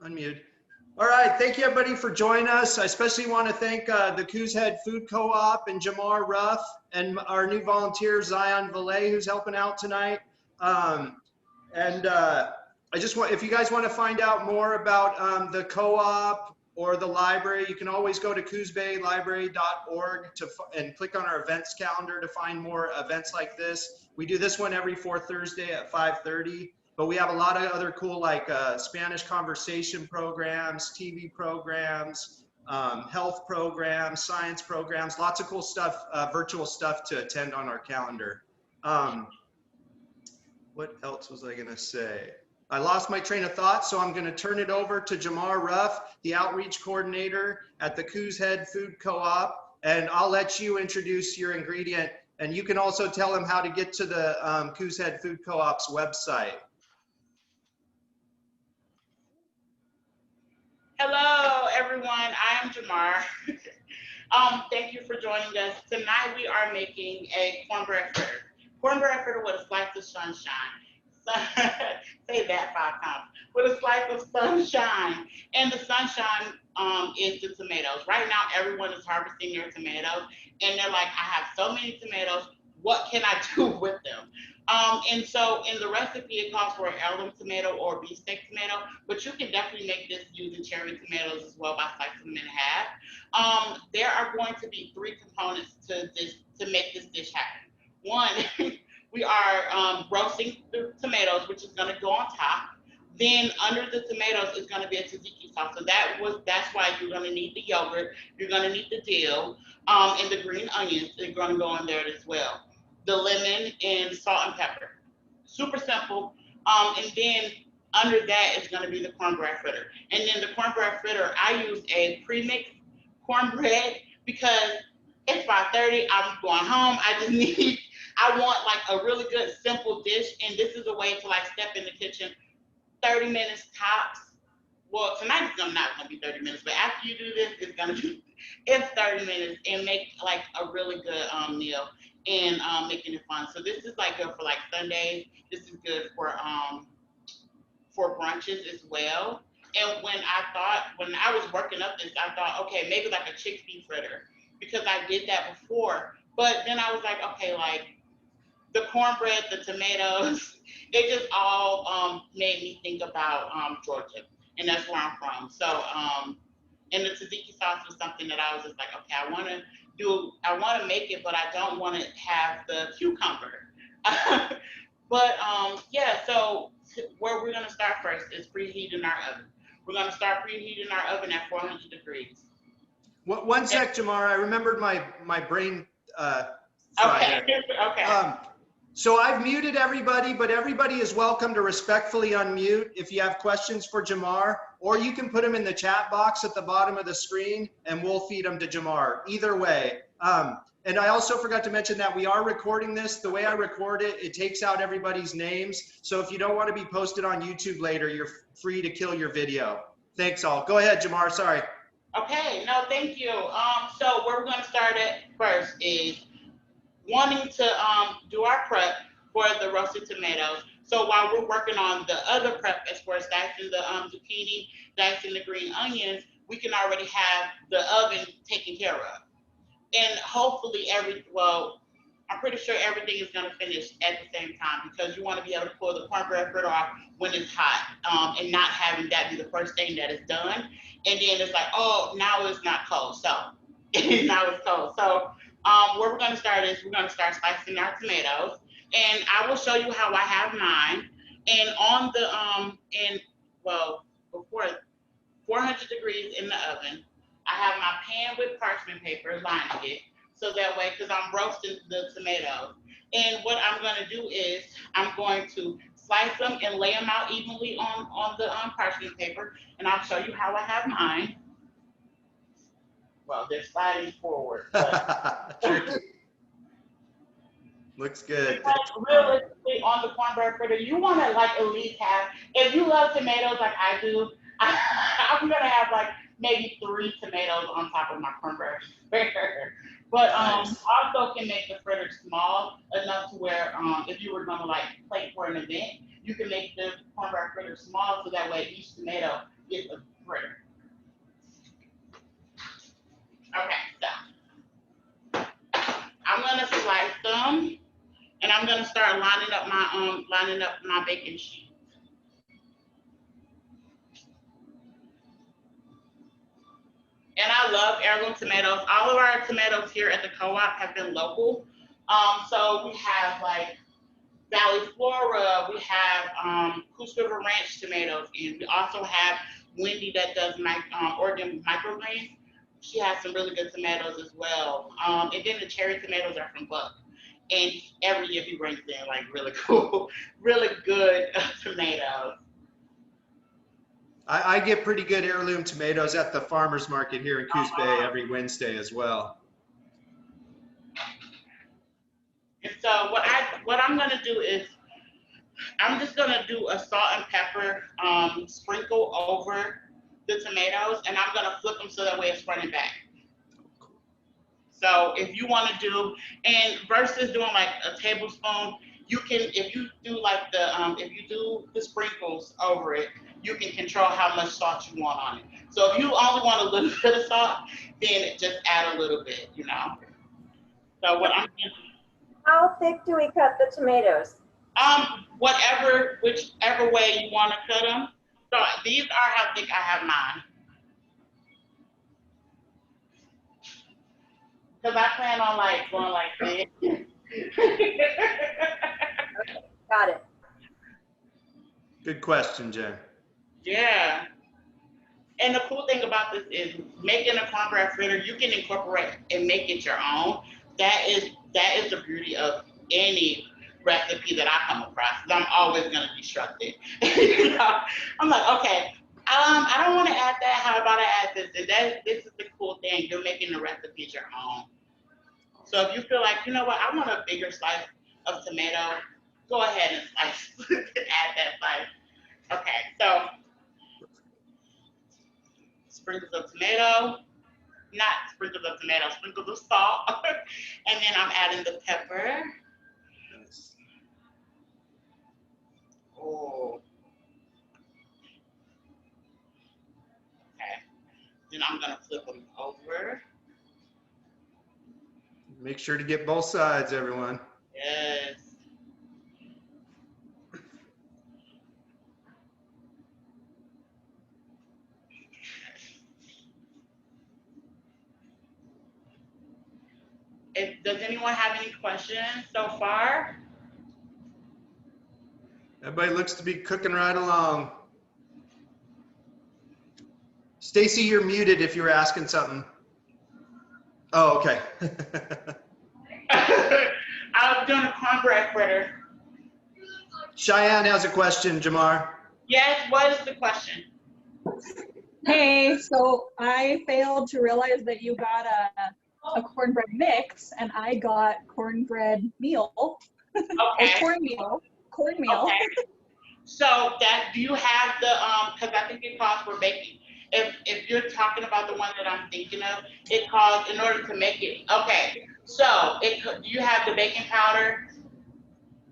Unmute. All right, thank you everybody for joining us. I especially want to thank the Coos Head Food Co-op and Jamar Ruff and our new volunteer Zion Valet who's helping out tonight. I just want, if you guys want to find out more about the co-op or the library, you can always go to coosbaylibrary.org and click on our events calendar to find more events like this. We do this one every fourth Thursday at 5:30. But we have a lot of other cool like Spanish conversation programs, TV programs, health programs, science programs, lots of cool stuff, virtual stuff to attend on our calendar. What else was I gonna say? I lost my train of thought, so I'm gonna turn it over to Jamar Ruff, the outreach coordinator at the Coos Head Food Co-op, and I'll let you introduce your ingredient, and you can also tell them how to get to the Coos Head Food Co-op's website. Hello, everyone. I am Jamar. Thank you for joining us. Tonight we are making a cornbread fritter. Cornbread fritter with a slice of sunshine. Say that 5 times. With a slice of sunshine. And the sunshine is the tomatoes. Right now, everyone is harvesting their tomatoes. And they're like, I have so many tomatoes. What can I do with them? And so in the recipe, it calls for an heirloom tomato or beefsteak tomato, but you can definitely make this using cherry tomatoes as well by slicing them in half. There are going to be 3 components to this to make this dish happen. One, we are roasting the tomatoes, which is going to go on top. Then under the tomatoes is going to be a tzatziki sauce. So that's why you're going to need the yogurt, you're going to need the dill, and the green onions. They're going to go in there as well. The lemon and salt and pepper. Super simple. And then under that is going to be the cornbread fritter. And then the cornbread fritter, I use a pre-mixed cornbread because it's 5:30. I'm going home. I want like a really good simple dish. And this is a way to like step in the kitchen, 30 minutes tops. Well, tonight it's not going to be 30 minutes, but after you do this, it's 30 minutes and make like a really good meal. And making it fun. So this is like good for like Sundays. This is good for brunches as well. And when I was working up this, I thought, okay, maybe like a chickpea fritter because I did that before. But then I was like, okay, like the cornbread, the tomatoes, it just all made me think about Georgia, and that's where I'm from. So and the tzatziki sauce was something that I was just like, okay, I want to make it, but I don't want to have the cucumber. But yeah, so where we're going to start first is preheating our oven. We're going to start preheating our oven at 400 degrees. One sec, Jamar. I remembered my brain Okay. Okay. So I've muted everybody, but everybody is welcome to respectfully unmute if you have questions for Jamar, or you can put them in the chat box at the bottom of the screen and we'll feed them to Jamar. Either way. And I also forgot to mention that we are recording this. The way I record it, it takes out everybody's names. So if you don't want to be posted on YouTube later, you're free to kill your video. Thanks all. Go ahead, Jamar. Sorry. Okay. No, thank you. So where we're going to start at first is wanting to do our prep for the roasted tomatoes. So while we're working on the other prep as far as dicing the zucchini, dicing the green onions, we can already have the oven taken care of. And hopefully I'm pretty sure everything is going to finish at the same time because you want to be able to pull the cornbread fritter off when it's hot and not having that be the first thing that is done. And then it's like, oh, now it's not cold. So now it's cold. So where we're going to start is we're going to start slicing our tomatoes. And I will show you how I have mine. And on the, before 400 degrees in the oven, I have my pan with parchment paper lining it. So that way, because I'm roasting the tomatoes. And what I'm going to do is I'm going to slice them and lay them out evenly on the parchment paper. And I'll show you how I have mine. Well, they're sliding forward. Looks good. Realistically, on the cornbread fritter, you want to like at least have, if you love tomatoes like I do, I'm going to have like maybe 3 tomatoes on top of my cornbread fritter. But nice. Also can make the fritter small enough to where if you were going to like plate for an event, you can make the cornbread fritter small so that way each tomato gets a my lining up my baking sheet. And I love heirloom tomatoes. All of our tomatoes here at the co-op have been local. So we have like Valley Flora, we have Coos River Ranch tomatoes, and we also have Wendy that does Oregon microgreens. She has some really good tomatoes as well. And then the cherry tomatoes are from Buck. And every year he brings in like really cool, really good tomatoes. I get pretty good heirloom tomatoes at the farmer's market here in Coos Bay every Wednesday as well. And so what I'm gonna do is I'm just gonna do a salt and pepper sprinkle over the tomatoes, and I'm gonna flip them so that way it's running back. So if you want to do, and versus doing like a tablespoon, you can, if you do like the, if you do the sprinkles over it, you can control how much salt you want on it. So if you only want a little bit of salt, then just add a little bit, you know. So what I'm doing. How thick do we cut the tomatoes? Whichever way you want to cut them. So these are how thick I have mine. Because I plan on like going like this. Got it. Good question, Jen. Yeah. And the cool thing about this is making a cornbread fritter, you can incorporate and make it your own. That is the beauty of any recipe that I come across. I'm always gonna destruct it. You know? I'm like, okay, I don't want to add that. How about I add this? And this is the cool thing. You're making the recipe your own. So if you feel like, you know what, I want a bigger slice of tomato, go ahead and slice, add that slice. Okay, so sprinkles of tomato, not sprinkles of tomato, sprinkles of salt, and then I'm adding the pepper. Nice. Oh. Okay, then I'm gonna flip them over. Make sure to get both sides, everyone. Yes. Does anyone have any questions so far? Everybody looks to be cooking right along. Stacy, you're muted if you're asking something. Oh, okay. I was doing a cornbread fritter. Cheyenne has a question, Jamar. Yes, what is the question? Hey, so I failed to realize that you got a cornbread mix, and I got cornbread meal. Okay. Or cornmeal. Okay. So do you have the, because I think it calls for baking. If you're talking about the one that I'm thinking of, it calls, in order to make it, okay. So do you have the baking powder?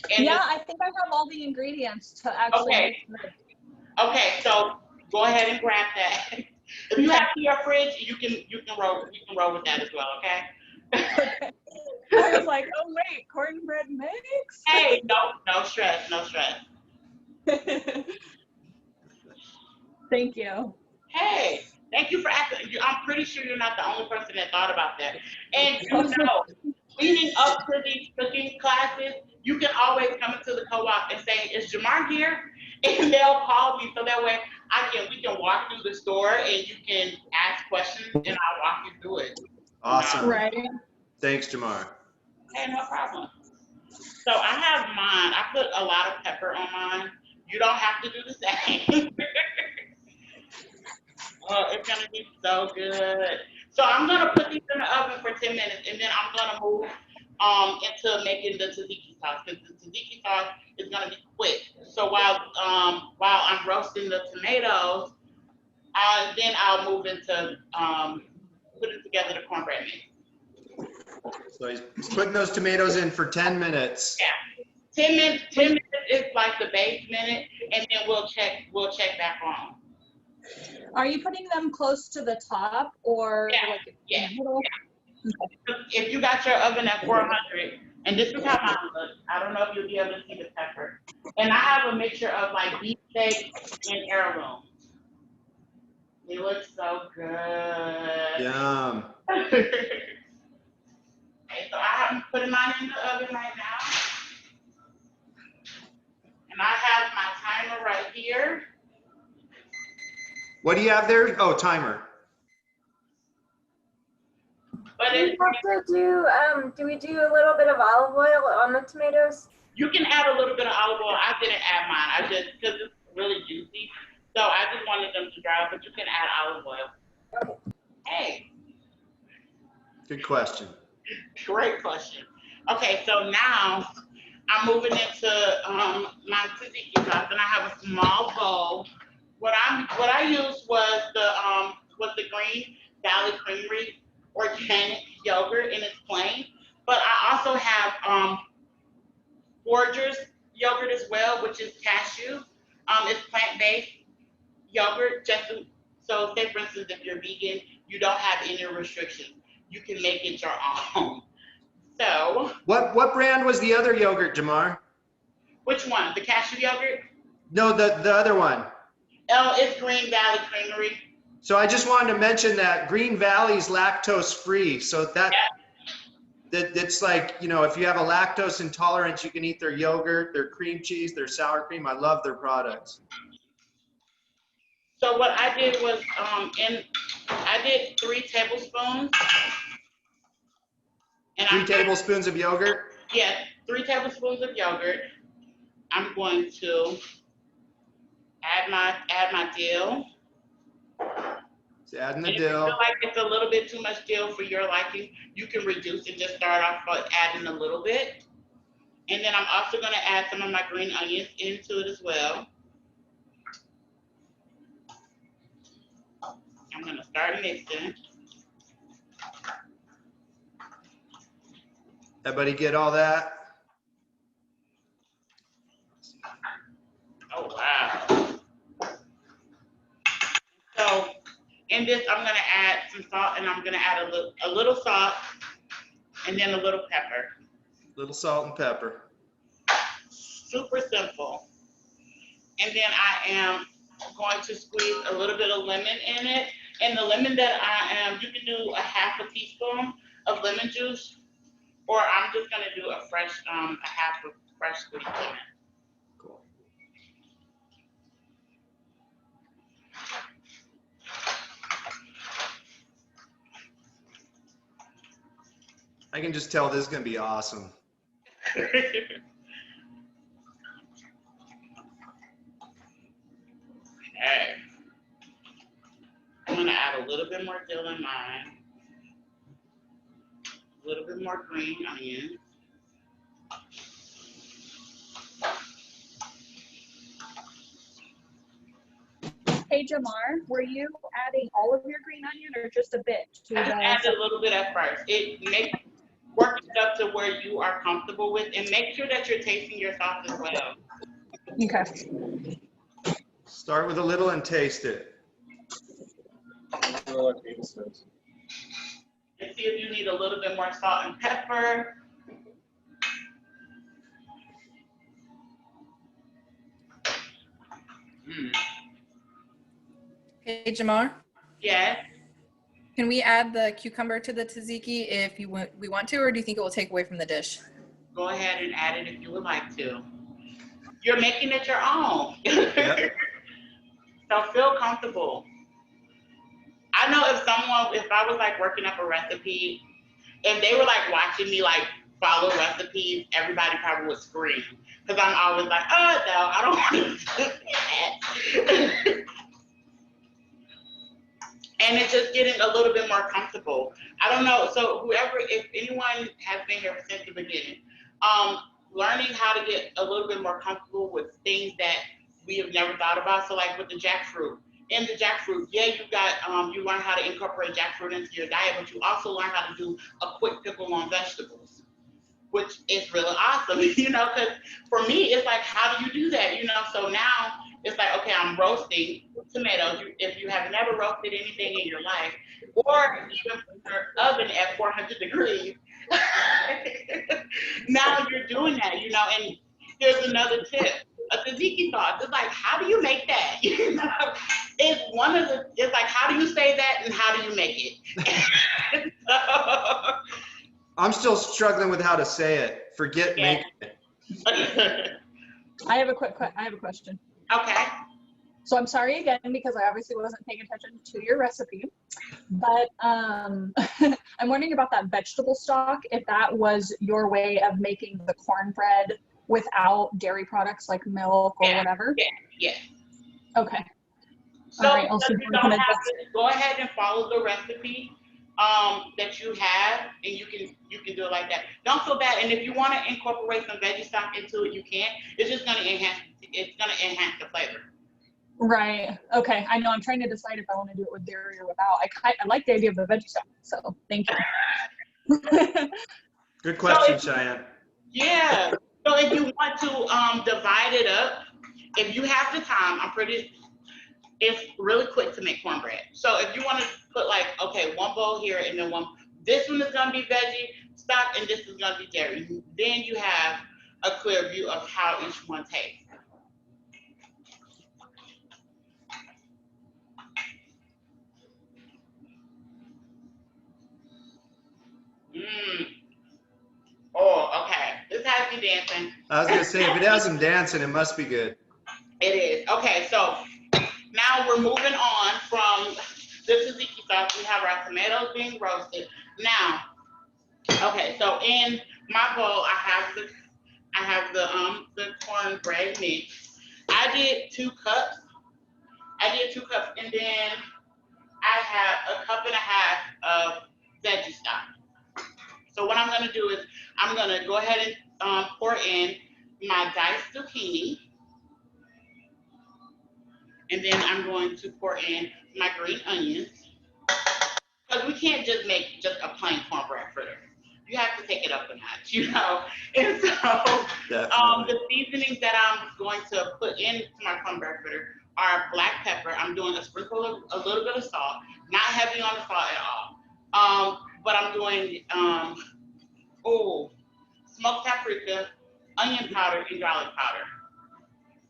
Yeah, I think I have all the ingredients to actually Okay. make it. Okay, so go ahead and grab that. If you have it in your fridge, you can roll with that as well, okay? I was like, oh wait, cornbread mix? Hey, no stress, no stress. Thank you. Hey, thank you for asking. I'm pretty sure you're not the only person that thought about that. And you know, leading up to these cooking classes, you can always come into the co-op and say, is Jamar here? And they'll call me so that way we can walk through the store and you can ask questions and I'll walk you through it. Awesome. Right. Thanks, Jamar. Hey, no problem. So I have mine. I put a lot of pepper on mine. You don't have to do the same. Oh, it's gonna be so good. So I'm gonna put these in the oven for 10 minutes and then I'm gonna move into making the tzatziki sauce, because the tzatziki sauce is gonna be quick. So while I'm roasting the tomatoes, then I'll move into putting together the cornbread mix. So he's putting those tomatoes in for 10 minutes. Yeah, 10 minutes. 10 minutes is like the base minute, and then we'll check back on. Are you putting them close to the top or Yeah, like yeah, in the middle? yeah. If you got your oven at 400, And this is how mine looks. I don't know if you'll be able to see the pepper. And I have a mixture of like beefsteak and heirloom. It looks so good. Yum. Okay, so I have put mine in the oven right now. And I have my timer right here. What do you have there? Oh, timer. But Do we have to do we do a little bit of olive oil on the tomatoes? you can add a little bit of olive oil. I didn't add mine. I just, because it's really juicy. So I just wanted them to dry, but you can add olive oil. Okay. Hey, Good question. great question. Okay, so now I'm moving into my tzatziki sauce, and I have a small bowl. What I used was the Green Valley Creamery organic yogurt, and it's plain. But I also have Forger's yogurt as well, which is cashew. It's plant-based yogurt. So say for instance, if you're vegan, you don't have any restrictions. You can make it your own. So What brand was the other yogurt, Jamar? which one? The cashew yogurt? No, the other one. Oh, it's Green Valley Creamery. So I just wanted to mention that Green Valley's lactose free. So that's like, you know, if you have a lactose intolerance, you can eat their yogurt, their cream cheese, their sour cream. I love their products. So what I did was I did 3 tablespoons. And 3 tablespoons of yogurt? Yeah, 3 tablespoons of yogurt. I'm going to add my dill. So adding the And if you dill. feel like it's a little bit too much dill for your liking, you can reduce and just start off by adding a little bit. And then I'm also going to add some of my green onions into it as well. I'm going to start mixing. Everybody get all that? Oh, wow. So in this, I'm going to add some salt, and I'm going to add a little salt and then a little pepper. Little salt and pepper. Super simple. And then I am going to squeeze a little bit of lemon in it. And the lemon that you can do a half a teaspoon of lemon juice, or I'm just going to do a half a fresh squeezed lemon. Cool. I can just tell this is going to be awesome. Okay. I'm going to add a little bit more dill in mine, a little bit more green onion. Hey Jamar, were you adding all of your green onion or just a bit? I just added a little bit at first. Work it up to where you are comfortable with, and make sure that you're tasting your sauce as well. Okay. Start with a little and taste it. And see if you need a little bit more salt and pepper. Hey, Jamar, Yes. can we add the cucumber to the tzatziki if we want to, or do you think it will take away from the dish? Go ahead and add it if you would like to. You're making it your own. Yep. So feel comfortable. I know if I was like working up a recipe, if they were like watching me like follow recipes, everybody probably would scream. Because I'm always like, oh no, I don't want to do that. And it's just getting a little bit more comfortable. I don't know, so if anyone has been here since the beginning, learning how to get a little bit more comfortable with things that we have never thought about. So like with the jackfruit. In the jackfruit, yeah, you learn how to incorporate jackfruit into your diet, but you also learn how to do a quick pickle on vegetables, which is really awesome, because for me, it's like, how do you do that, So now it's like, okay, I'm roasting tomatoes. If you have never roasted anything in your life, or even put your oven at 400 degrees, Now you're doing that, you know, and here's another tip. A tzatziki sauce. It's like, how do you make that? You know, it's like, how do you say that and how do you make it? So, I'm still struggling with how to say it. Forget yeah. making it. I have a question. Okay. So I'm sorry again, because I obviously wasn't paying attention to your recipe, but I'm wondering about that vegetable stock, if that was your way of making the cornbread without dairy products like milk or whatever. Yeah. Okay. So all right, I'll see you don't have to go ahead and follow the recipe that you have, and you can do it like that. Don't feel bad. And if you want to incorporate some veggie stock into it, you can. It's just gonna enhance the flavor. Right. Okay. I know. I'm trying to decide if I want to do it with dairy or without. I like the idea of the veggie stock. So thank you. Good question, Cheyenne. Yeah. So if you want to divide it up, if you have the time, it's really quick to make cornbread. So if you want to put like, okay, one bowl here and then this one is gonna be veggie stock and this is gonna be dairy. Then you have a clear view of how each one tastes. Oh, okay. This has me dancing. I was gonna say, if it has them dancing, it must be good. It is. Okay, so now we're moving on from the tzatziki sauce. We have our tomatoes being roasted. Now, okay, so in my bowl, I have the cornbread mix. I did 2 cups. And then I have a cup and a half of veggie stock. So what I'm gonna do is I'm gonna go ahead and pour in my diced zucchini. And then I'm going to pour in my green onions. Because we can't just make just a plain cornbread fritter. You have to take it up a notch, you know? And so the seasonings that I'm going to put into my cornbread fritter are black pepper. I'm doing a sprinkle of a little bit of salt, not heavy on the salt at all. But I'm doing smoked paprika, onion powder, and garlic powder.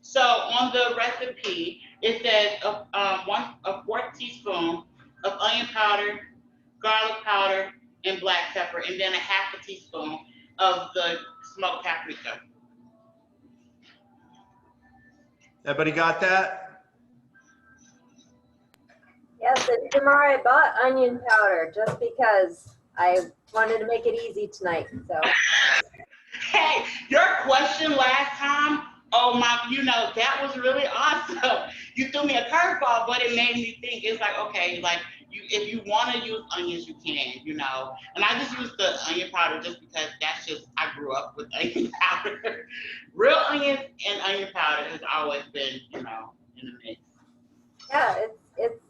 So on the recipe, it says a 4th teaspoon of onion powder, garlic powder, and black pepper, and then a 1/2 teaspoon of the smoked paprika. Everybody got that? Yes, and Jamar, I bought onion powder just because I wanted to make it easy tonight. So. Hey, your question last time, that was really awesome. You threw me a curveball, but it made me think. It's like, okay, like if you want to use onions, you can, you know. And I just used the onion powder just because I grew up with onion powder. Real onions and onion powder has always been, in the mix. Yeah, it's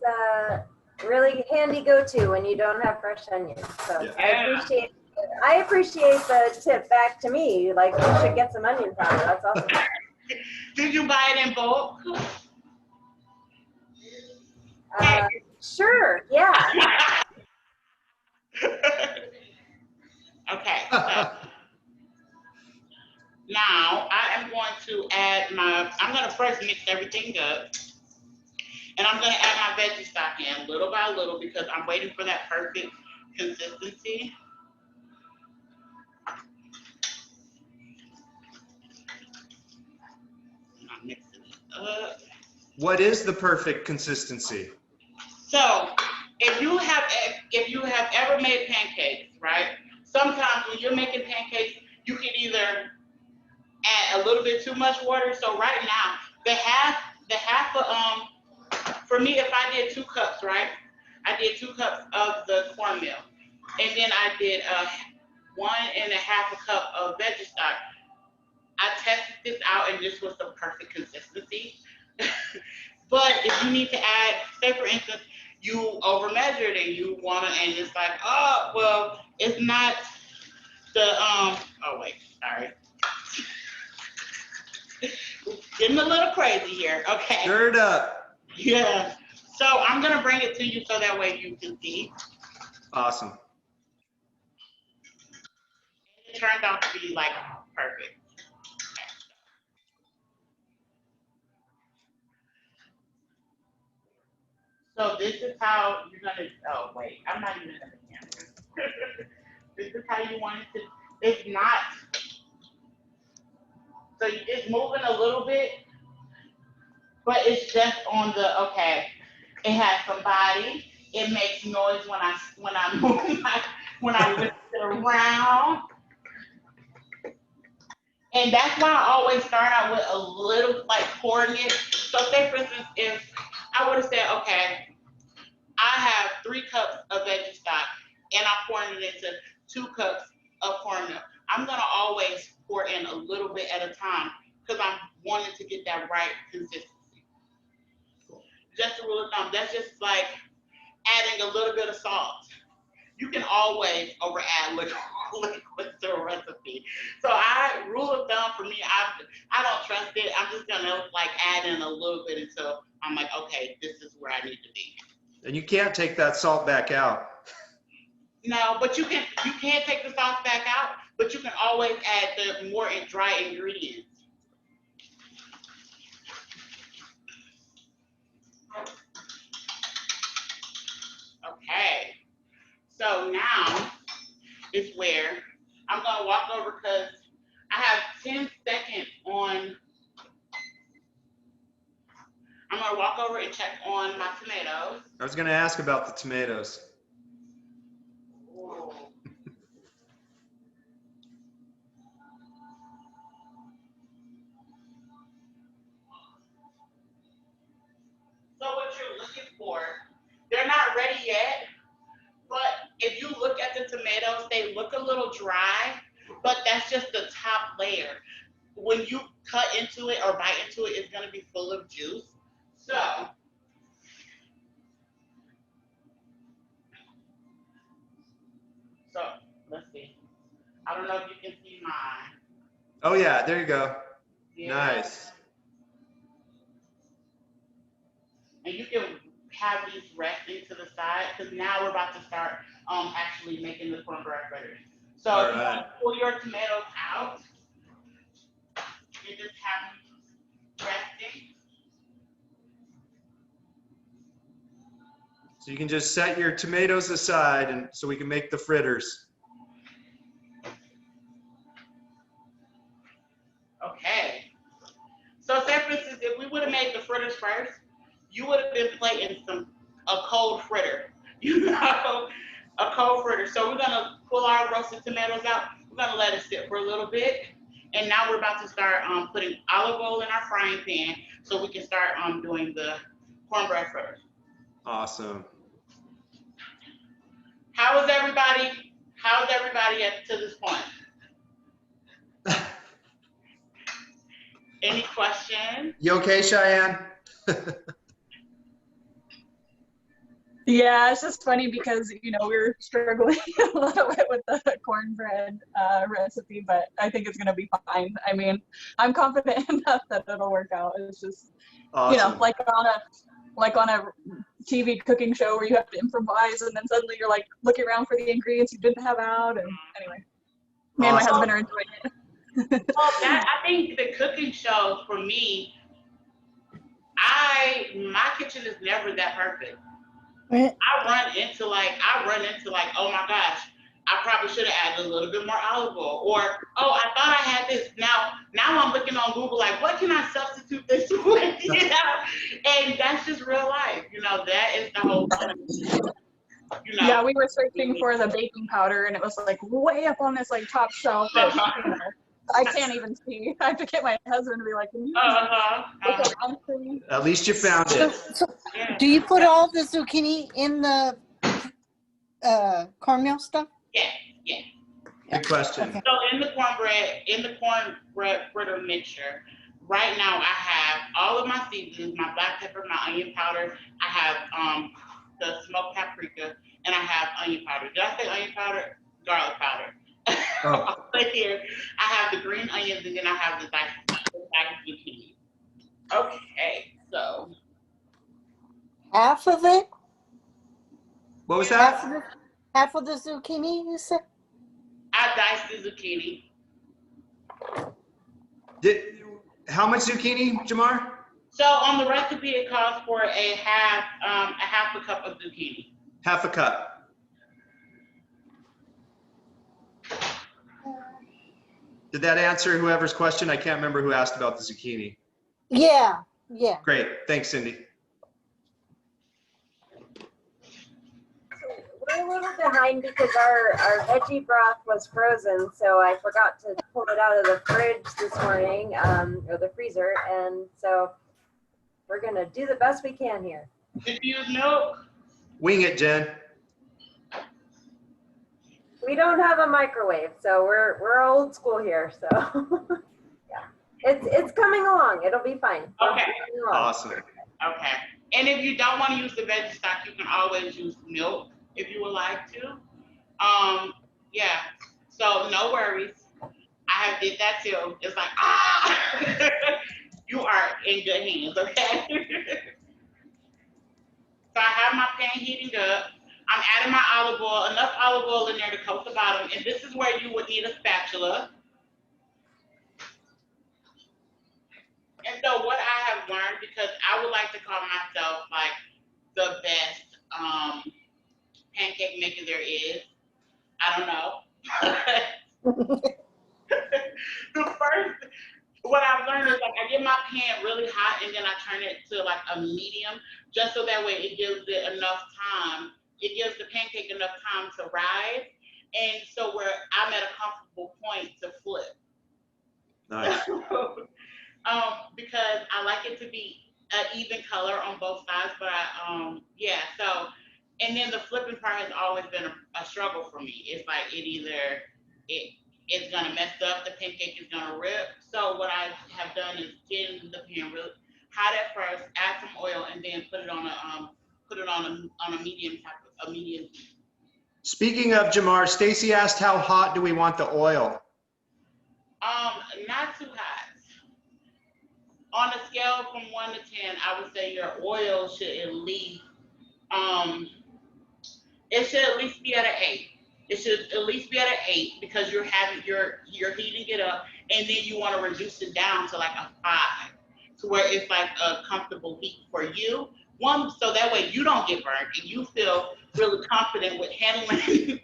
really handy go-to when you don't have fresh onions. So Yeah. I appreciate the tip back to me. Like, you should get some onion powder. That's awesome. Did you buy it in bulk? Sure, yeah. Okay, so now I am going to I'm going to first mix everything up. And I'm going to add my veggie stock in little by little because I'm waiting for that perfect consistency. And I'm mixing it up. What is the perfect consistency? So if you have ever made pancakes, right? Sometimes when you're making pancakes, you can either add a little bit too much water. So right now, for me, if I did 2 cups, right? I did 2 cups of the cornmeal, and then I did 1.5 cup of veggie stock. I tested this out, and this was the perfect consistency. But if you need to add, say for instance, you overmeasured and you want to, and it's like, oh, well, it's not sorry. Getting a little crazy here, okay. Stir it up. Yeah. So I'm going to bring it to you so that way you can see. Awesome. turned out to be like perfect. So this is how you're gonna, oh wait, I'm not even at the camera. This is how you want it to, it's not, so it's moving a little bit, but it's just on the, okay, it has some body, it makes noise when I move when I lift it around. And that's why I always start out with a little, like pouring it. So say for instance, if I would have said, okay, I have 3 cups of veggie stock and I'm pouring it into 2 cups of cornmeal. I'm gonna always pour in a little bit at a time because I'm wanting to get that right consistency. Just a rule of thumb, that's just like adding a little bit of salt. You can always over add liquid to a recipe. So rule of thumb for me, I don't trust it. I'm just gonna like add in a little bit until I'm like, okay, this is where I need to be. And you can't take that salt back out. No, but you can't take the sauce back out, but you can always add the more dry ingredients. Okay, so now is where I'm gonna walk over because I have 10 seconds on. I'm gonna walk over and check on my tomatoes. I was gonna ask about the tomatoes. Whoa. So what you're looking for, they're not ready yet, but if you look at the tomatoes, they look a little dry, but that's just the top layer. When you cut into it or bite into it, it's gonna be full of juice. So, let's see. I don't know if you can see mine. Oh yeah, there you go. Yeah. Nice. And you can have these resting to the side because now we're about to start actually making the cornbread fritters. So All you right. want to pull your tomatoes out and just have them resting. So you can just set your tomatoes aside and so we can make the fritters. Okay. So say for instance, if we would have made the fritters first, you would have been plating a cold fritter. You know, a cold fritter. So we're gonna pull our roasted tomatoes out. We're gonna let it sit for a little bit. And now we're about to start putting olive oil in our frying pan so we can start doing the cornbread fritters. Awesome. How's everybody up to this point? Any questions? You okay, Cheyenne? Yeah, it's just funny because, you know, we were struggling a little bit with the cornbread recipe, but I think it's going to be fine. I mean, I'm confident enough that it'll work out. It's just, Awesome. you know, like on a TV cooking show where you have to improvise and then suddenly you're like looking around for the ingredients you didn't have out. And anyway, me and my husband are enjoying it. Well, I think the cooking show for me, my kitchen is never that perfect. I run into like, oh my gosh, I probably should have added a little bit more olive oil, or oh, I thought I had this. Now I'm looking on Google like, what can I substitute this with? You know, and that's just real life. You know, that is the whole thing. You know, yeah, we were searching for the baking powder and it was like way up on this like top shelf that, you know, I can't even see. I have to get my husband to be like, can you look around for me? At least you found it. So do you put all the zucchini in the cornmeal stuff? Yeah. Good question. Okay. So in the cornbread fritter mixture, right now I have all of my seasonings, my black pepper, my onion powder. I have the smoked paprika, and I have onion powder. Did I say onion powder? Garlic powder. Oh. Right here, I have the green onions, and then I have the diced zucchini. Okay, so Half of it? What was that? Half of the zucchini, you said? I diced the zucchini. How much zucchini, Jamar? So on the recipe, it calls for a half a cup of zucchini. Half a cup. Did that answer whoever's question? I can't remember who asked about the zucchini. Yeah, yeah. Great. Thanks, Cindy. We're a little behind because our veggie broth was frozen, so I forgot to pull it out of the fridge this morning, or the freezer, and so we're gonna do the best we can here. Did you use milk? Wing it, Jen. We don't have a microwave, so we're old school here. So yeah, it's coming along. It'll be fine. Okay. Awesome. Okay. And if you don't want to use the veggie stock, you can always use milk if you would like to. Yeah. So no worries. I have did that too. It's like, ah, you are in good hands, okay? So I have my pan heating up. I'm adding my olive oil, enough olive oil in there to coat the bottom. And this is where you would need a spatula. And so what I have learned, because I would like to call myself like the best pancake maker there is. I don't know. The first, what I've learned is like I get my pan really hot and then I turn it to like a medium, just so that way it gives it enough time. It gives the pancake enough time to rise, and so where I'm at a comfortable point to flip. Nice. Because I like it to be an even color on both sides, but yeah, so, and then the flipping part has always been a struggle for me. It's like it's gonna mess up, the pancake is gonna rip. So what I have done is get the pan really hot at first, add some oil, and then put it on a medium heat. Speaking of Jamar, Stacy asked how hot do we want the oil? Not too hot. On a scale from 1 to 10, I would say your oil should at least be at an 8. It should at least be at an 8 because you're heating it up, and then you want to reduce it down to like a 5, to where it's like a comfortable heat for you. One, so that way you don't get burnt and you feel really confident with handling.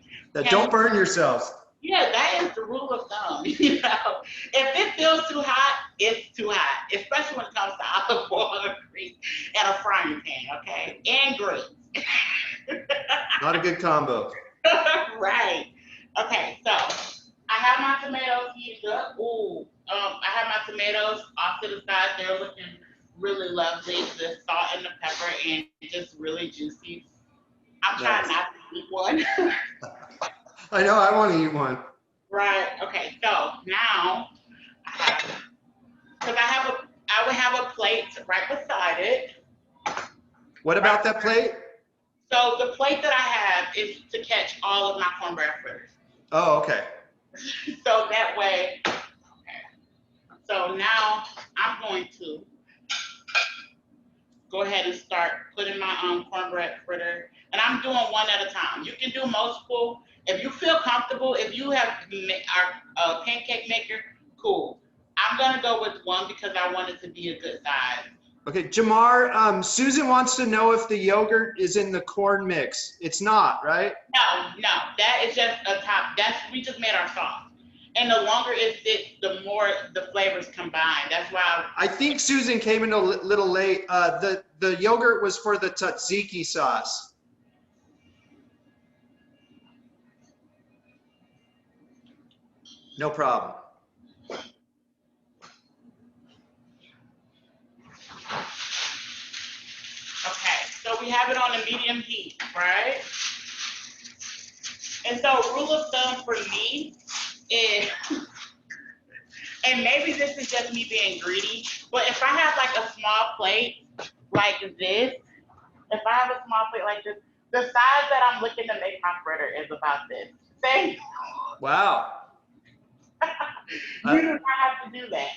Don't burn yourselves. Yeah, that is the rule of thumb. You know, if it feels too hot, it's too hot, especially when it comes to olive oil and grease and a frying pan, okay, and grease. Not a good combo. Right. Okay, so I have my tomatoes heated up. Ooh, I have my tomatoes off to the side. They're looking really lovely. The salt and the pepper and just really juicy. I'm trying not to eat one. I know, I want to eat one. Right. Okay. So now I would have a plate right beside it. What about that plate? So the plate that I have is to catch all of my cornbread fritters. Oh, okay. So that way, okay. So now I'm going to go ahead and start putting my cornbread fritter, and I'm doing one at a time. You can do multiple. If you feel comfortable, if you have our pancake maker, cool. I'm gonna go with one because I want it to be a good size. Okay, Jamar, Susan wants to know if the yogurt is in the corn mix. It's not, right? No, that is just a top. We just made our sauce. And the longer it sits, the more the flavors combine. That's why I think Susan came in a little late. The yogurt was for the tzatziki sauce. No problem. Okay, so we have it on a medium heat, right? And so rule of thumb for me is, and maybe this is just me being greedy, but if I have like a small plate like this, if I have a small plate like this, the size that I'm looking to make my fritter is about this. Same. Wow. You do not have to do that.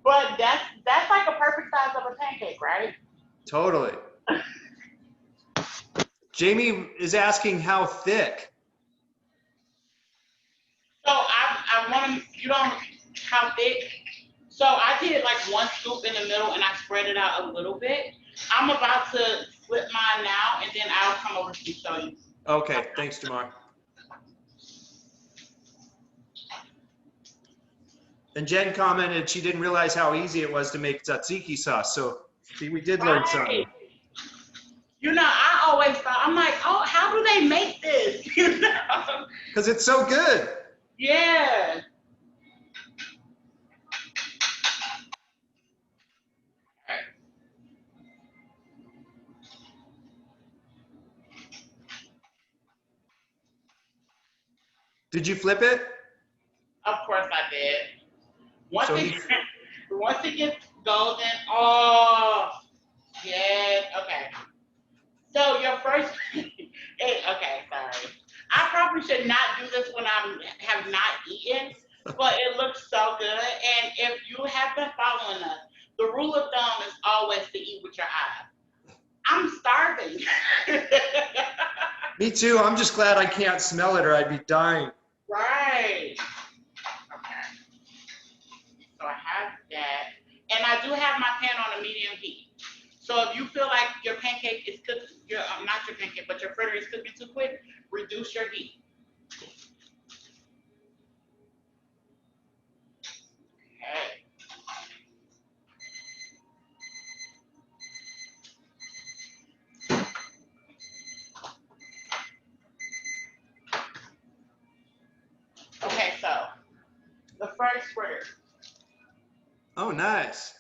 But that's like a perfect size of a pancake, right? Totally. Jamie is asking how thick. you don't, how thick? So I did like 1 scoop in the middle and I spread it out a little bit. I'm about to flip mine now and then I'll come over to show you. Okay, thanks, Jamar. And Jen commented she didn't realize how easy it was to make tzatziki sauce. So see, we did learn something. You know, I always thought, I'm like, oh, how do they make this? You know? Because it's so good. Yeah. Did you flip it? Of course I did. Once So it gets golden, oh, yes, okay. So your first, okay, sorry. I probably should not do this when I have not eaten, but it looks so good. And if you have been following us, the rule of thumb is always to eat with your eyes. I'm starving. Me too. I'm just glad I can't smell it or I'd be dying. Right. Okay. So I have that. And I do have my pan on a medium heat. So if you feel like your pancake is cooking, not your pancake, but your fritter is cooking too quick, reduce your heat. Okay. Okay, so the first fritter. Oh, nice.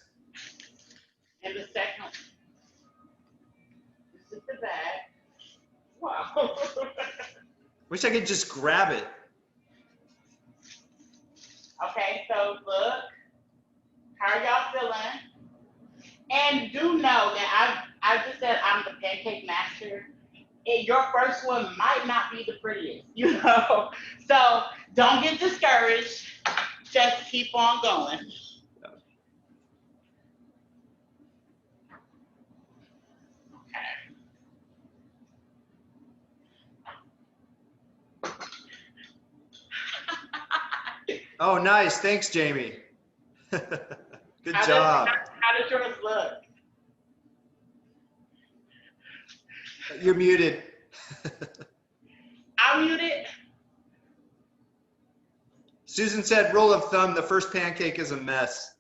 And the second, this is the bag. Wow. Wish I could just grab it. Okay, so look, how are y'all feeling? And do know that I just said I'm the pancake master. And your first one might not be the prettiest, you know? So don't get discouraged. Just keep on going. Oh, nice. Thanks, Jamie. Good job. How does yours look? You're muted. I'm muted. Susan said, rule of thumb, the first pancake is a mess.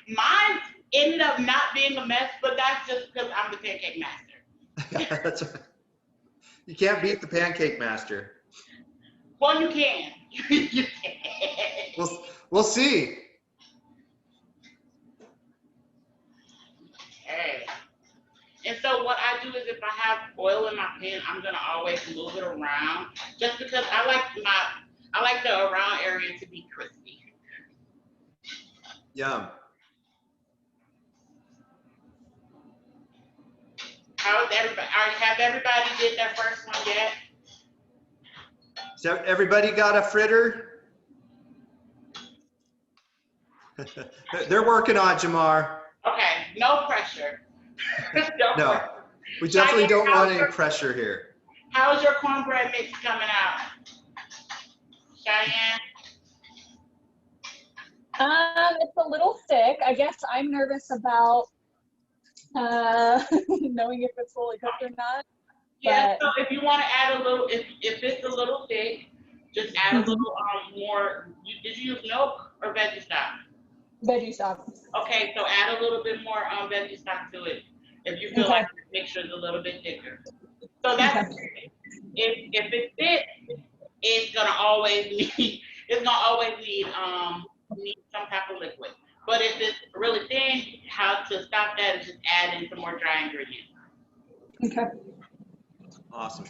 Mine ended up not being a mess, but that's just because I'm the pancake master. That's right. You can't beat the pancake master. Well, you can. You can. We'll see. Okay. And so what I do is if I have oil in my pan, I'm gonna always move it around, just because I like the around area to be crispy. Yum. How is everybody? Have everybody did their first one yet? So everybody got a fritter? They're working on it, Jamar. Okay, no pressure. No, Pressure. we definitely don't want any Cheyenne, pressure here. how's your cornbread mix coming out? Cheyenne? It's a little thick. I guess I'm nervous about knowing if it's fully cooked or not. Yeah, But so if you want to add a little, if it's a little thick, just add a little more. Did you use milk or veggie stock? Veggie stock. Okay, so add a little bit more veggie stock to it if you feel like the mixture is a little bit thicker. So that's if it's thick, it's gonna always need need some type of liquid. But if it's really thin, how to stop that is just add in some more dry ingredients. Okay. Awesome.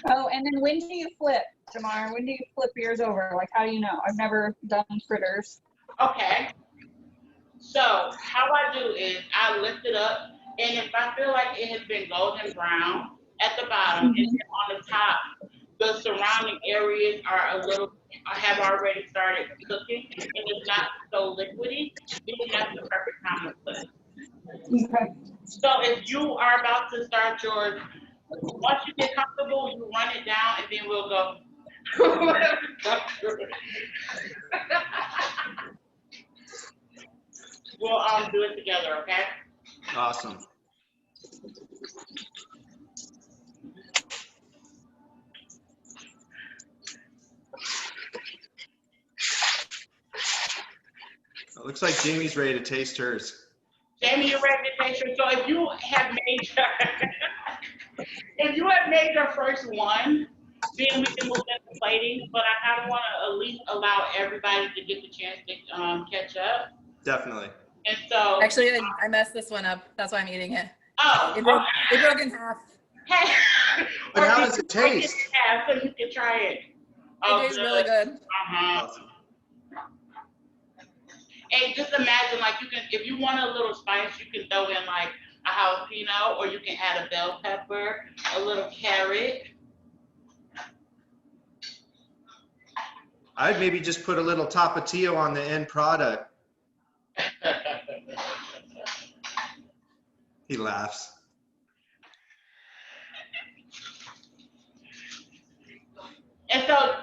Oh, and then when do you flip, Jamar? When do you flip yours over? Like, how do you know? I've never done fritters. Okay. So how I do is I lift it up, and if I feel like it has been golden brown at the bottom, and then on the top, the surrounding areas are have already started cooking, and it's not so liquidy, then that's the perfect time to flip. Okay. So if you are about to start yours, once you get comfortable, you run it down, and then we'll go. We'll do it together, okay? Awesome. It looks like Jamie's ready to taste hers. Jamie, you're ready to taste yours. So if you have made your first one, then we can move into plating. But I kind of want to at least allow everybody to get the chance to catch up. Definitely. And so Actually, I messed this one up. That's why I'm eating it. oh, It broke, it broke in half. hey. But how does it taste? So you can try it. It tastes really good. Uh-huh. Awesome. And just imagine, like, you can, if you want a little spice, you can throw in like a jalapeno, or you can add a bell pepper, a little carrot. I'd maybe just put a little tapatio on the end product. He laughs. And so,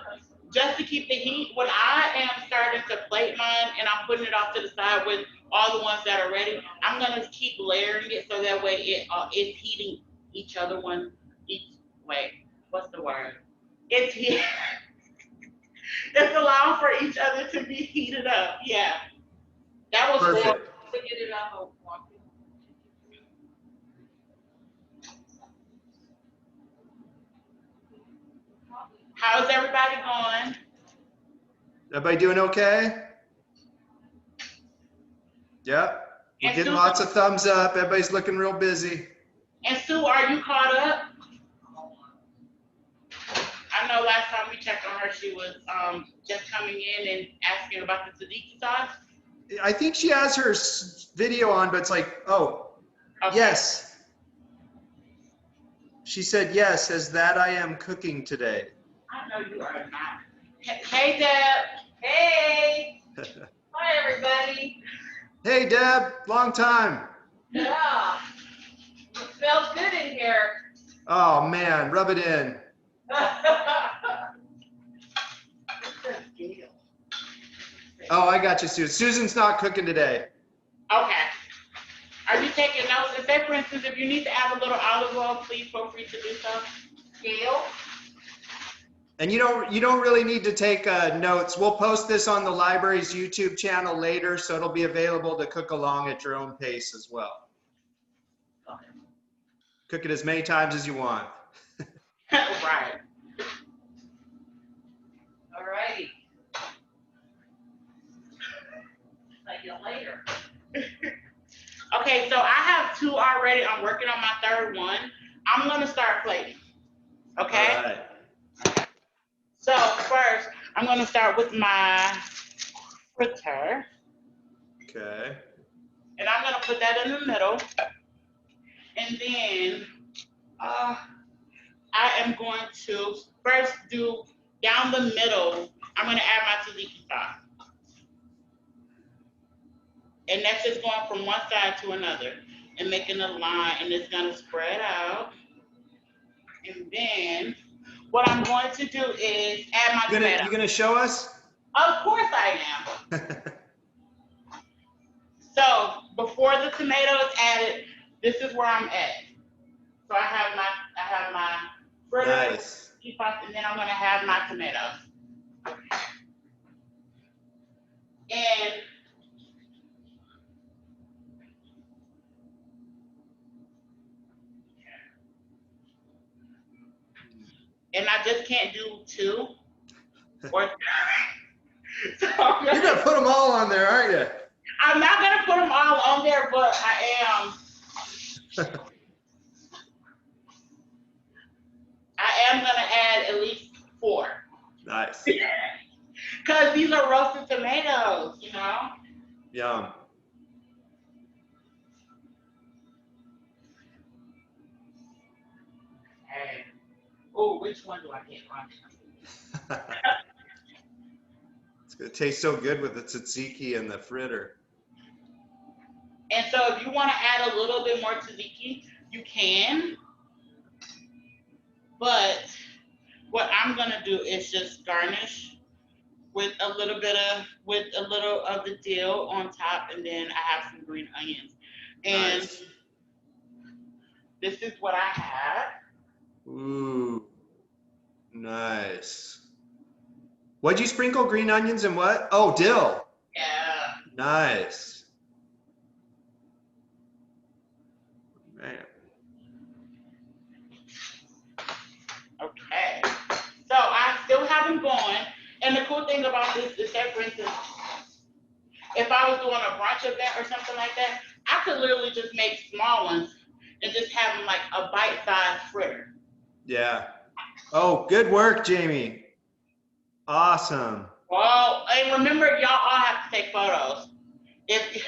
just to keep the heat, when I am starting to plate mine and I'm putting it off to the side with all the ones that are ready, I'm gonna keep layering it so that way it's heating each other one. What's the word? It's it's allowing for each other to be heated up. Yeah, that was Perfect. horrible. Get it out. How's everybody going? Everybody doing okay? Yep. We're And getting Sue- lots of thumbs up. Everybody's looking real busy. And Sue, are you caught up? I know last time we checked on her, she was just coming in and asking about the Tzatziki sauce. I think she has her video on, but it's like, oh, Okay. yes. She said yes, as that I am cooking today. I know you are not. Hey, Deb. Hey. Hi, everybody. Hey, Deb, long time. Yeah. It smells good in here. Oh, man, rub it in. Oh, I got you, Susan. Susan's not cooking today. Okay. Are you taking notes? And say, for instance, if you need to add a little olive oil, please feel free to do so. Dill. And you don't really need to take notes. We'll post this on the library's YouTube channel later, so it'll be available to cook along at your own pace as well. Okay. Cook it as many times as you want. Right. All righty. See you later. Okay, so I have two already. I'm working on my third one. I'm gonna start plating. Okay. All right. So first, I'm gonna start with my fritter, Okay. and I'm gonna put that in the middle, and then I am going to first do down the middle. I'm gonna add my tzatziki sauce, and that's just going from one side to another and making a line, and it's gonna spread out, and then what I'm going to do is add my tomato. You gonna show us? Of course I am. So before the tomato is added, this is where I'm at. So I have my fritter, Nice. and then I'm gonna have my tomatoes. And I just can't do two or so You're gonna put them all on there, aren't you? I'm not gonna put them all on there, but I am gonna add at least 4. Nice. Cause these are roasted tomatoes, you know? Yum. Hey. Oh, which one do I get wrong? It's gonna taste so good with the tzatziki and the fritter. And so if you want to add a little bit more tzatziki, you can. But what I'm gonna do is just garnish with a little of the dill on top, and then I have some green onions. And Nice. this is what I have. Ooh, nice. What'd you sprinkle? Green onions and what? Oh, dill. Yeah. Nice. Man. Okay. So I still have them going. And the cool thing about this is that, for instance, if I was doing a brunch event or something like that, I could literally just make small ones and just have them like a bite-sized fritter. Yeah. Oh, good work, Jamie. Awesome. Well, and remember, y'all all have to take photos. If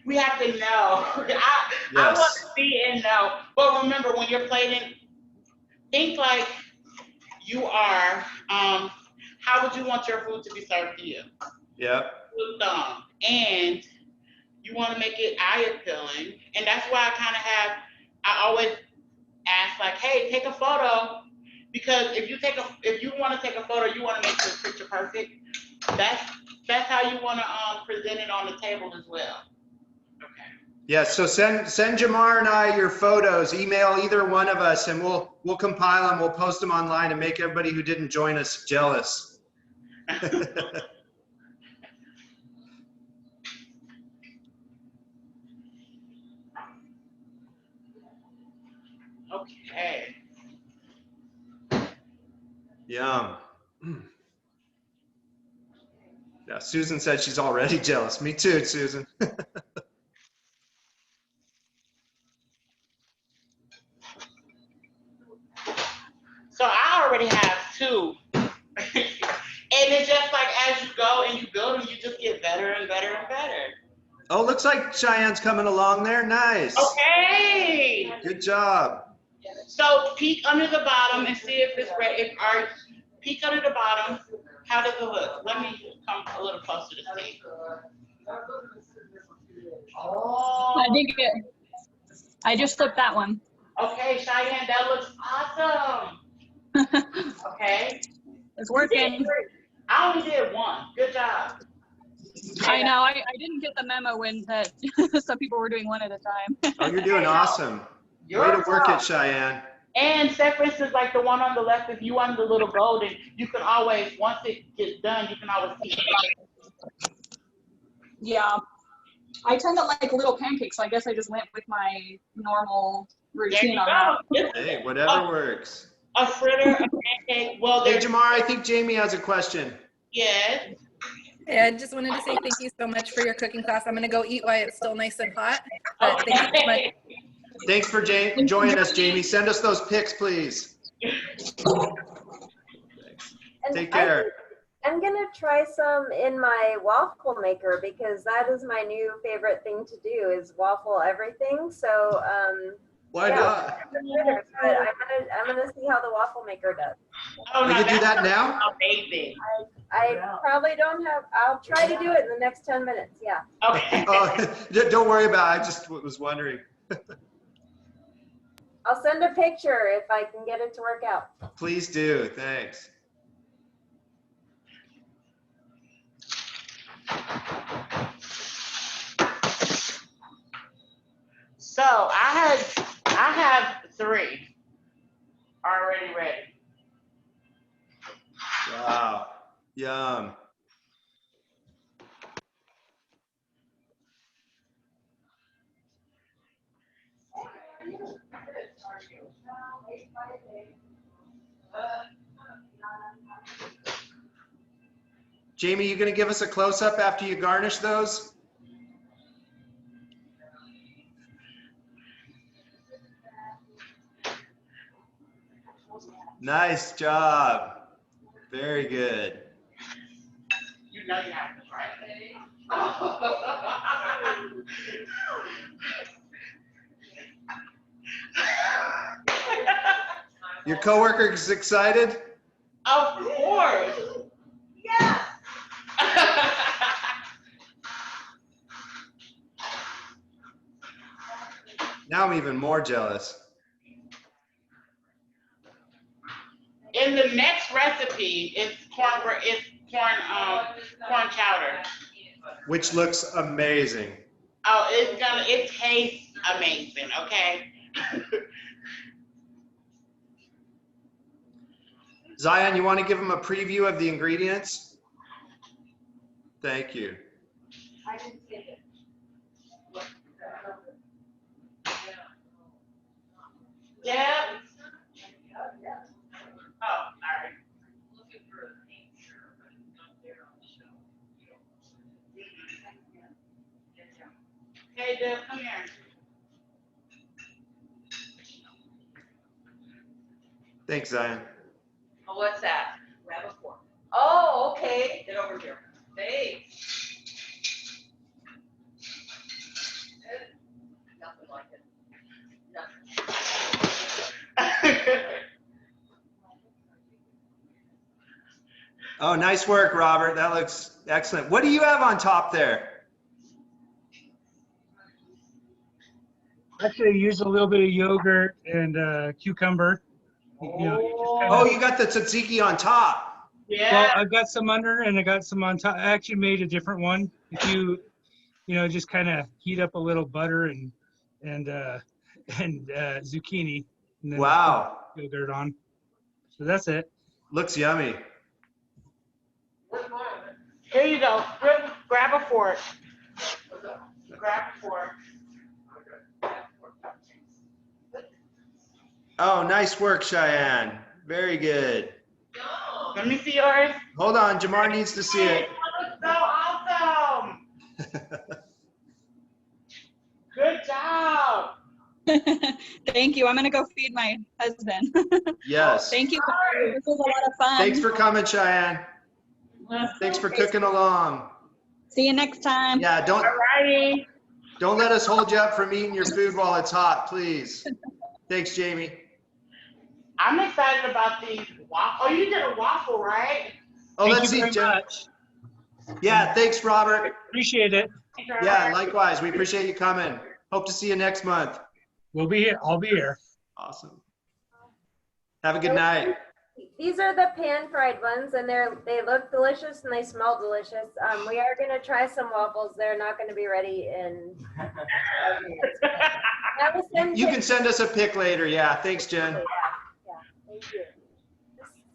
we have to know. I want to see and know. But remember, when you're plating, think like you are, how would you want your food to be served to you? Yep. With thumb. And you want to make it eye appealing. And that's why I always ask like, hey, take a photo. Because if you want to take a photo, you want to make sure it's picture perfect. That's how you want to present it on the table as well. Okay. Yeah, so send Jamar and I your photos, email either one of us, and we'll compile them, we'll post them online and make everybody who didn't join us jealous. Okay. Yum. Yeah, Susan said she's already jealous. Me too, Susan. So I already have two. And it's just like as you go and you build them, you just get better and better and better. Oh, looks like Cheyenne's coming along there. Nice. Okay. Good job. So peek under the bottom and see if it's ready. Peek under the bottom. How does it look? Let me come a little closer to see. Oh. I just flipped that one. Okay, Cheyenne, that looks awesome. Okay. It's working. I only did one. Good job. I know. I didn't get the memo when that some people were doing one at a time. Oh, you're doing awesome. Way to work it, Cheyenne. And say, for instance, like the one on the left, if you want the little golden, you can always, once it gets done, you can always see it. Yeah. I tend to like little pancakes, so I guess I just went with my normal routine on that. Hey, whatever works. A fritter, a pancake. Well, hey, Jamar, I think Jamie has a question. Yes. Yeah, I just wanted to say thank you so much for your cooking class. I'm going to go eat while it's still nice and hot. But thank you so much. Thanks for joining us, Jamie. Send us those pics, please. Take care. I'm gonna try some in my waffle maker because that is my new favorite thing to do is waffle everything. So why not? But I'm gonna see how the waffle maker does. Oh, we can do that now? Amazing. I probably don't have. I'll try to do it in the next 10 minutes. Yeah. Okay. Don't worry about it. I just was wondering. I'll send a picture if I can get it to work out. Please do. Thanks. So I have 3 already ready. Wow. Yum. Jamie, you gonna give us a close-up after you garnish those? Nice job. Very good. You know you have to try it. Your coworker is excited? Of course. Yeah. Now I'm even more jealous. In the next recipe, it's corn chowder. Which looks amazing. Oh, it tastes amazing, okay? Zion, you want to give them a preview of the ingredients? Thank you. I didn't see it. Yeah. Oh, all right. Hey, Dill, come here. Thanks, Zion. Oh, what's that? Grab a fork. Oh, okay. Get over here. Thanks. Nothing like it. Nothing. Oh, nice work, Robert. That looks excellent. What do you have on top there? Actually, use a little bit of yogurt and cucumber. You know, you just kinda, Oh, you got the tzatziki on top. Yeah. well, I've got some under and I got some on top. I actually made a different one. If you just kind of heat up a little butter and zucchini, and then Wow. put yogurt on. So that's it. Looks yummy. Here you go. Grab a fork. Grab a fork. Oh, nice work, Cheyenne. Very good. Let me see yours. Hold on, Jamar needs to see it. That looks so awesome. Good job. Thank you. I'm gonna go feed my husband. Yes. Thank you. This was a lot of fun. Thanks for coming, Cheyenne. Thanks for cooking along. See you next time. Yeah, Alrighty. don't let us hold you up from eating your food while it's hot, please. Thanks, Jamie. I'm excited about these waffle. Oh, you did a waffle, right? Oh, Thank let's you see, very Jen. much. Yeah, thanks, Robert. Appreciate it. Yeah, likewise. We appreciate you coming. Hope to see you next month. We'll be here. I'll be here. Awesome. Have a good night. These are the pan-fried ones, and they look delicious and they smell delicious. We are gonna try some waffles. They're not gonna be ready in 5 minutes. I will send You can send us a pic later. Yeah, thanks, Jen. Yeah, thank you.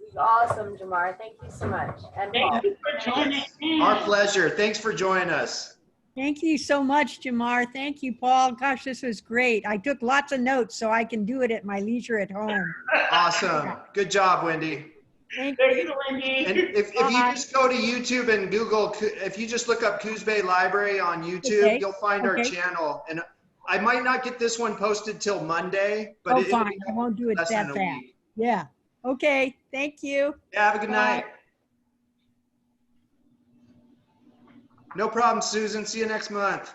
This is awesome, Jamar. Thank you so much. And Paul. Thank you for joining in. Our pleasure. Thanks for joining us. Thank you so much, Jamar. Thank you, Paul. Gosh, this was great. I took lots of notes so I can do it at my leisure at home. Awesome. Good job, Wendy. Thank Thank you. you, Wendy. And if you just go to YouTube and Google, if you just look up Coos Bay Library on YouTube, Okay. you'll find our Okay. channel. And I might not get this one posted till Monday, but Oh, it'll fine. be I won't do it less that than a fast. week. Yeah. Okay. Thank you. Yeah, have a good night. No problem, Susan. See you next month.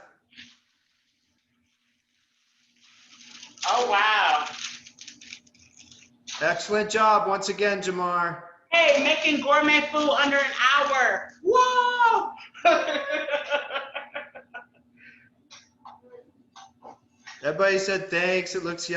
Oh, wow. Excellent job once again, Jamar. Hey, making gourmet food under an hour. Whoa! Everybody said thanks. It looks yummy.